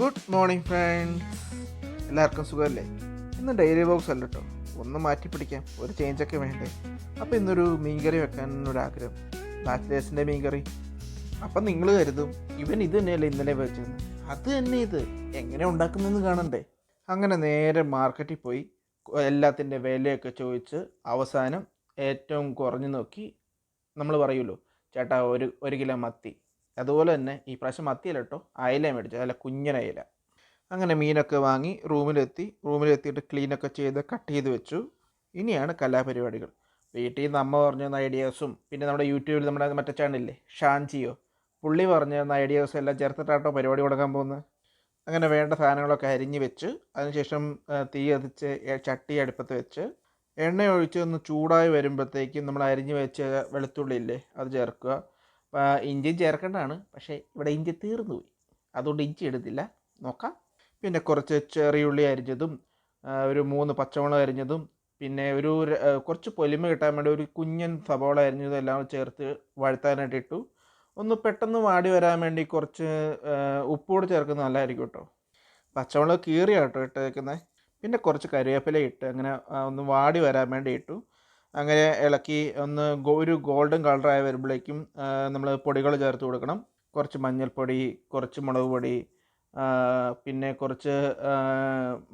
Good morning friends. എല്ലാവർക്കും സുഖമല്ലേ? ഇന്ന് ഡെയിലി ബോക്സ് അല്ല കേട്ടോ, ഒന്ന് മാറ്റി പിടിക്കാം, ഒരു ചേഞ്ചൊക്കെ വേണ്ടേ. അപ്പോൾ ഇന്നൊരു മീൻകറി വെക്കാൻ ഒരാഗ്രഹം, ബാച്ചിലേഴ്സിൻ്റെ മീൻകറി. അപ്പം നിങ്ങൾ കരുതും ഇവൻ ഇത് തന്നെയല്ലേ ഇന്നലെ വെച്ചെന്ന്. അത് തന്നെ ഇത് എങ്ങനെ ഉണ്ടാക്കുന്നതെന്ന് കാണണ്ടേ. അങ്ങനെ നേരെ മാർക്കറ്റിൽ പോയി എല്ലാത്തിൻ്റെ വിലയൊക്കെ ചോദിച്ച് അവസാനം ഏറ്റവും കുറഞ്ഞു നോക്കി നമ്മൾ പറയുമല്ലോ, ചേട്ടാ ഒരു കിലോ മത്തി. അതുപോലെ തന്നെ ഈ പ്രാവശ്യം മത്തിയല്ല കേട്ടോ, അയല മേടിച്ചത്, അല്ല കുഞ്ഞൻ അയല. അങ്ങനെ മീനൊക്കെ വാങ്ങി റൂമിലെത്തിയിട്ട് ക്ലീനൊക്കെ ചെയ്ത് കട്ട് ചെയ്ത് വെച്ചു. ഇനിയാണ് കലാപരിപാടികൾ. വീട്ടിൽ നിന്ന് അമ്മ പറഞ്ഞു തന്ന ഐഡിയാസും പിന്നെ നമ്മുടെ യൂട്യൂബിൽ നമ്മുടെ മറ്റേ ചാനലില്ലേ ഷാൻജിയോ, പുള്ളി പറഞ്ഞു തന്ന ഐഡിയാസും എല്ലാം ചേർത്തിട്ടാട്ടോ പരിപാടി കൊടുക്കാൻ പോകുന്നത്. അങ്ങനെ വേണ്ട സാധനങ്ങളൊക്കെ അരിഞ്ഞ് വെച്ച് അതിനുശേഷം തീ കത്തിച്ച് ചട്ടി അടുപ്പത്ത് വെച്ച് എണ്ണ ഒഴിച്ച് ഒന്ന് ചൂടായി വരുമ്പോഴത്തേക്കും നമ്മൾ അരിഞ്ഞ് വെച്ച വെളുത്തുള്ളി ഇല്ലേ അത് ചേർക്കുക. ഇഞ്ചിയും ചേർക്കേണ്ടതാണ്, പക്ഷേ ഇവിടെ ഇഞ്ചി തീർന്നു പോയി, അതുകൊണ്ട് ഇഞ്ചി എടുത്തില്ല. നോക്കാം. പിന്നെ കുറച്ച് ചെറിയുള്ളി അരിഞ്ഞതും ഒരു 3 പച്ചമുളക് അരിഞ്ഞതും പിന്നെ കുറച്ച് പൊലിമ കിട്ടാൻ വേണ്ടി ഒരു കുഞ്ഞൻ സവോള അരിഞ്ഞതും എല്ലാം ചേർത്ത് വഴുത്താനായിട്ട് ഇട്ടു. ഒന്ന് പെട്ടെന്ന് വാടി വരാൻ വേണ്ടി കുറച്ച് ഉപ്പുകൂടി ചേർക്കുന്നത് നല്ലതായിരിക്കും കേട്ടോ. പച്ചമുളക് കീറിയാട്ടോ ഇട്ടേക്കുന്നത്. പിന്നെ കുറച്ച് കരിവേപ്പില ഇട്ട് അങ്ങനെ ഒന്ന് വാടി വരാൻ വേണ്ടി ഇട്ടു. അങ്ങനെ ഇളക്കി ഒരു ഗോൾഡൻ കളറായി വരുമ്പോഴേക്കും നമ്മൾ പൊടികൾ ചേർത്ത് കൊടുക്കണം. കുറച്ച് മഞ്ഞൾപ്പൊടി, കുറച്ച് മുളക് പൊടി, പിന്നെ കുറച്ച്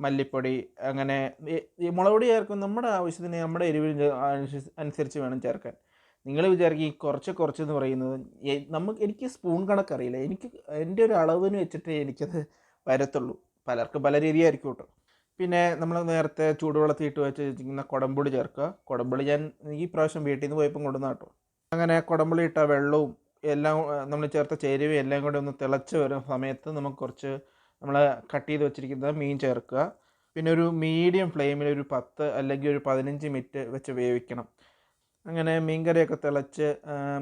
മല്ലിപ്പൊടി. അങ്ങനെ ഈ മുളക് പൊടി ചേർക്കും നമ്മുടെ ആവശ്യത്തിന്, നമ്മുടെ എരിവിന് അനുസരിച്ച് വേണം ചേർക്കാൻ. നിങ്ങൾ വിചാരിക്കും ഈ കുറച്ചെന്ന് പറയുന്നത് എനിക്ക് സ്പൂൺ കണക്കറിയില്ല. എൻ്റെ ഒരു അളവിന് വെച്ചിട്ട് എനിക്കത് വരത്തുള്ളൂ. പലർക്കും പല രീതിയായിരിക്കും കേട്ടോ. പിന്നെ നമ്മൾ നേരത്തെ ചൂടുവെള്ളത്തിയിട്ട് വെച്ചിരിക്കുന്ന കുടംപുളി ചേർക്കുക. കുടംപുളി ഞാൻ ഈ പ്രാവശ്യം വീട്ടിൽ നിന്ന് പോയപ്പം കൊണ്ടുവന്ന കേട്ടോ. അങ്ങനെ കുടംപുളി ഇട്ട വെള്ളവും എല്ലാം നമ്മൾ ചേർത്ത ചേരുവയും എല്ലാം കൂടി ഒന്ന് തിളച്ച് വരുന്ന സമയത്ത് നമുക്ക് കുറച്ച് നമ്മൾ കട്ട് ചെയ്ത് വെച്ചിരിക്കുന്ന മീൻ ചേർക്കുക. പിന്നെ ഒരു മീഡിയം ഫ്ലെയിമിൽ ഒരു 10 അല്ലെങ്കിൽ ഒരു 15 മിനിറ്റ് വെച്ച് വേവിക്കണം. അങ്ങനെ മീൻ കറിയൊക്കെ തിളച്ച്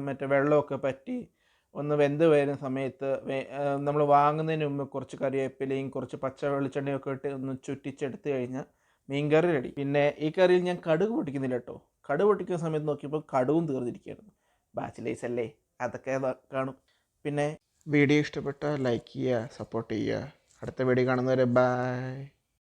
മറ്റേ വെള്ളമൊക്കെ പറ്റി ഒന്ന് വെന്ത് വരുന്ന സമയത്ത് നമ്മൾ വാങ്ങുന്നതിന് മുമ്പ് കുറച്ച് കറിവേപ്പിലയും കുറച്ച് പച്ച വെളിച്ചെണ്ണയൊക്കെ ഇട്ട് ഒന്ന് ചുറ്റിച്ചെടുത്ത് കഴിഞ്ഞാൽ മീൻ കറി റെഡി. പിന്നെ ഈ കറിയിൽ ഞാൻ കടുക് പൊട്ടിക്കുന്നില്ല കേട്ടോ. കടുക് പൊട്ടിക്കുന്ന സമയത്ത് നോക്കിയപ്പോൾ കടുവും തീർന്നിരിക്കുകയായിരുന്നു. ബാച്ചിലേഴ്സ് അല്ലേ, അതൊക്കെ കാണും. പിന്നെ വീഡിയോ ഇഷ്ടപ്പെട്ടാൽ ലൈക്ക് ചെയ്യുക, സപ്പോർട്ട് ചെയ്യുക. അടുത്ത വീഡിയോ കാണുന്നവരെ ബൈ.